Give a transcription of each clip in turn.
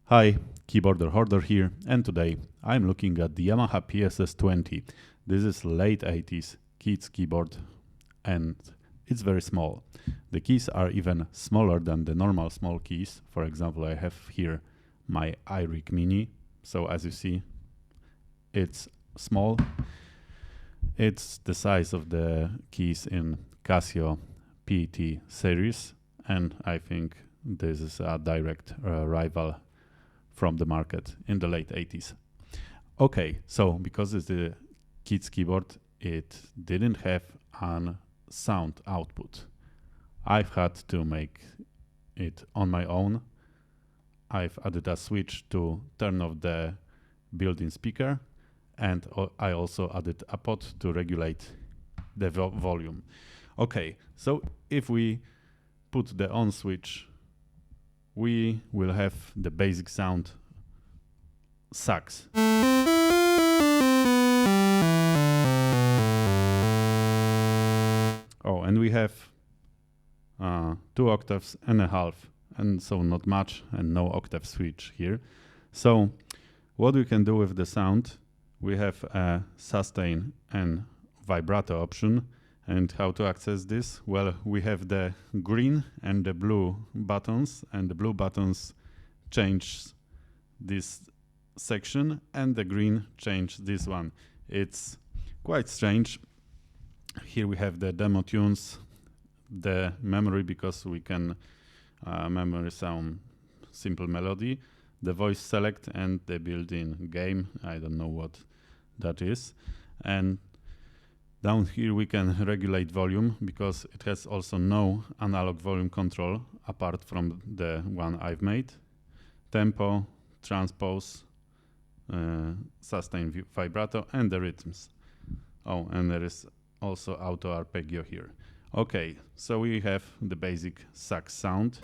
Hi, keyboarder Hoarder here, and today I'm looking at the Yamaha PSS20. This is late 80s kids keyboard and it's very small. The keys are even smaller than the normal small keys. For example, I have here my iRig Mini, so as you see it's small. It's the size of the keys in Casio PET series, and I think this is a direct rival from the market in the late 80s. Okay, so because it's the kids keyboard, it didn't have an sound output. I've had to make it on my own. I've added a switch to turn off the built-in speaker, and I also added a pot to regulate the volume. Okay, so if we put the on switch, we will have the basic sound sax. Oh, and we have 2 octaves and a half, and so not much, and no octave switch here. So what we can do with the sound, we have a sustain and vibrato option. And how to access this? Well, we have the green and the blue buttons, and the blue buttons change this section and the green change this one. It's quite strange. Here we have the demo tunes, the memory, because we can memory some simple melody, the voice select, and the built-in game. I don't know what that is. And down here we can regulate volume, because it has also no analog volume control apart from the one I've made. Tempo, transpose, sustain, vibrato, and the rhythms. Oh, and there is also auto arpeggio here. Okay, so we have the basic sax sound.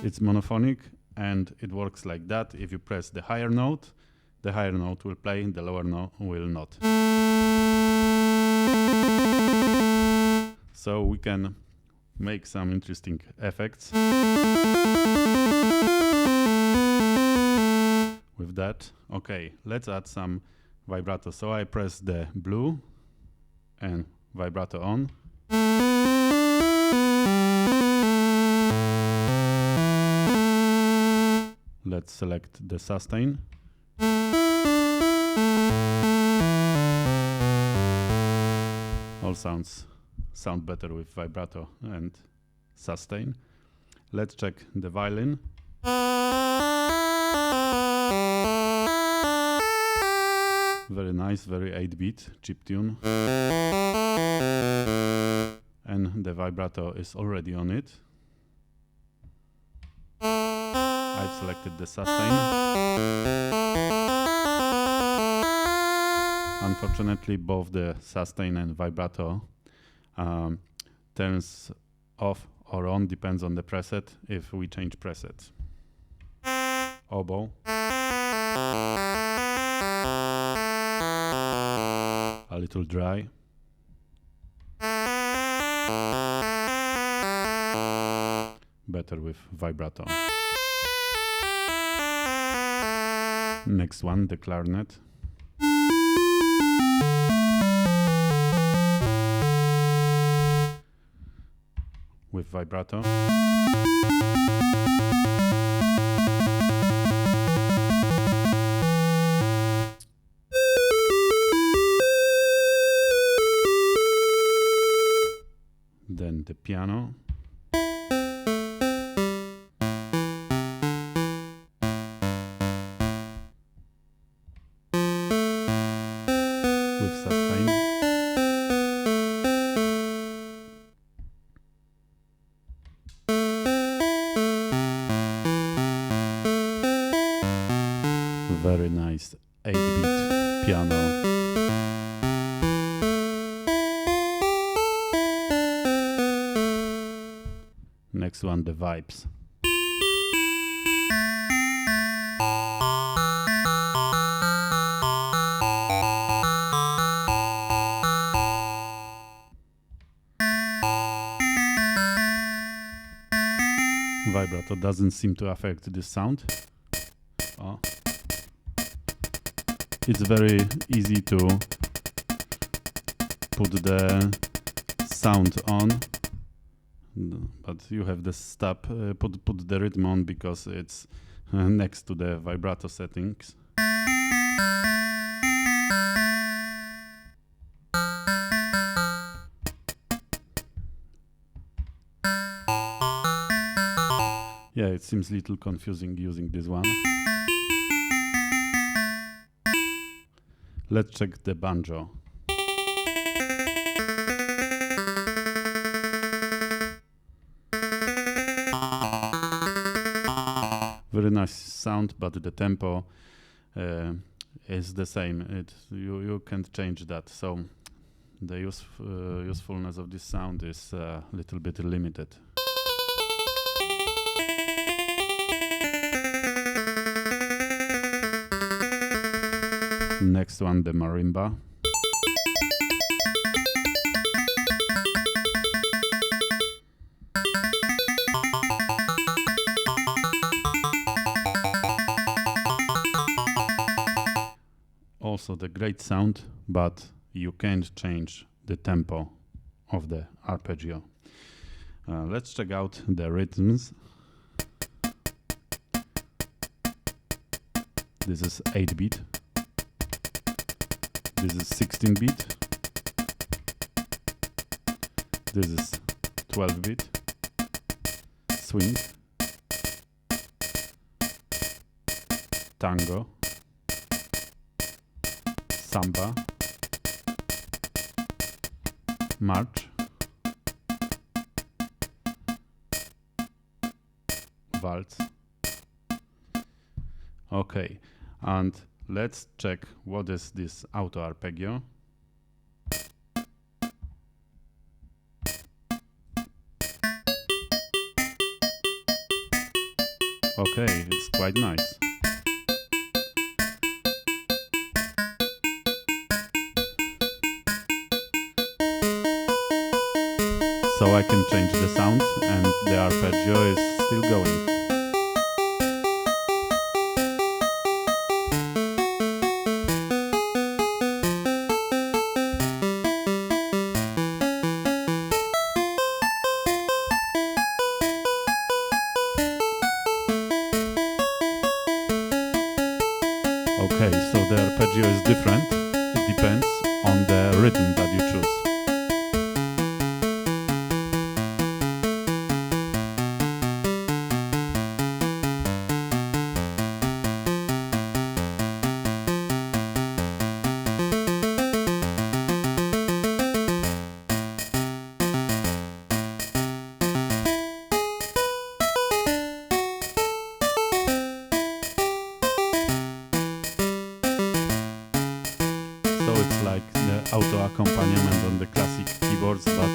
It's monophonic and it works like that. If you press the higher note, the higher note will play, the lower note will not. So we can make some interesting effects with that. Okay, let's add some vibrato. So I press the blue and vibrato on. Let's select the sustain. All sounds sound better with vibrato and sustain. Let's check the violin. Very nice, very 8-beat chiptune. And the vibrato is already on it. I've selected the sustain. Unfortunately, both the sustain and vibrato turns off or on, depends on the preset, if we change presets. Oboe. A little dry. Better with vibrato. Next one, the clarinet. With vibrato. Then the piano. With sustain. Very nice 8-beat piano. Next one, the vibes. Vibrato doesn't seem to affect this sound. Oh. It's very easy to put the sound on, but you have to stop, put the rhythm on because it's next to the vibrato settings. Yeah, it seems a little confusing using this one. Let's check the banjo. Very nice sound, but the tempo is the same. You can't change that, so the usefulness of this sound is a little bit limited. Next one, the marimba. Also the great sound, but you can't change the tempo of the arpeggio. Let's check out the rhythms. This is 8-beat. This is 16-beat. This is 12-beat. Swing. Tango. Samba. March. Waltz. Okay, and let's check what is this auto arpeggio. Okay, it's quite nice. So I can change the sound and the arpeggio is still going. Okay, so the arpeggio is different. It depends on the rhythm that you choose. So it's like the auto-accompaniment on the classic keyboards, but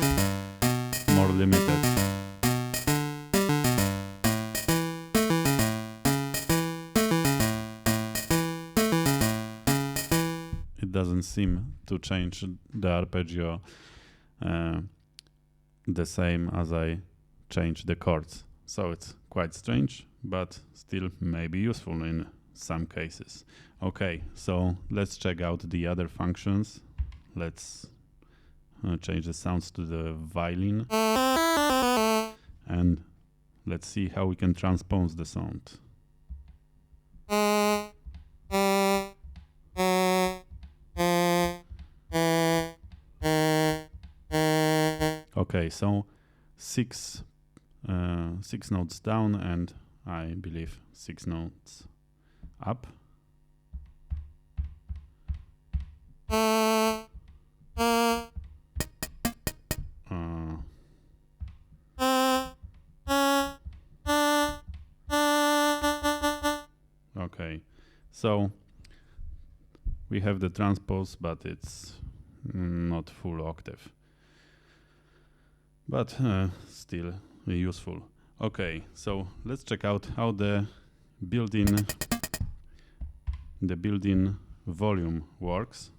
more limited. It doesn't seem to change the arpeggio the same as I change the chords. So it's quite strange, but still maybe useful in some cases. Okay, so let's check out the other functions. Let's change the sounds to the violin, and let's see how we can transpose the sound. Okay, so six notes down and I believe 6 notes up. Okay, so we have the transpose, but it's not full octave, but still useful. Okay, so let's check out how the built-in volume works.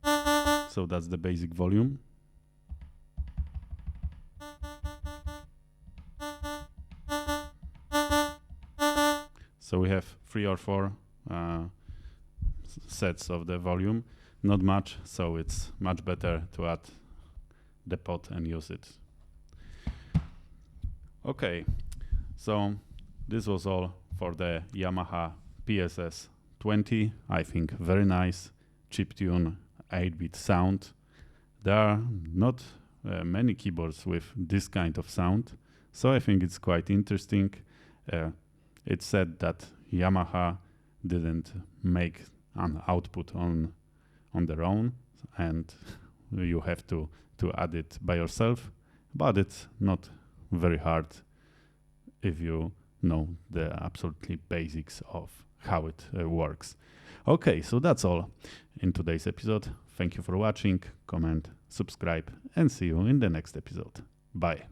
So that's the basic volume. So we have 3 or 4 sets of the volume, not much, so it's much better to add the pot and use it. Okay, so this was all for the Yamaha PSS 20. I think very nice chiptune 8-bit sound. There are not many keyboards with this kind of sound, so I think it's quite interesting. It's said that Yamaha didn't make an output on their own, and you have to add it by yourself, but it's not very hard if you know the absolutely basics of how it works. Okay, so that's all in today's episode. Thank you for watching, comment, subscribe, and see you in the next episode. Bye.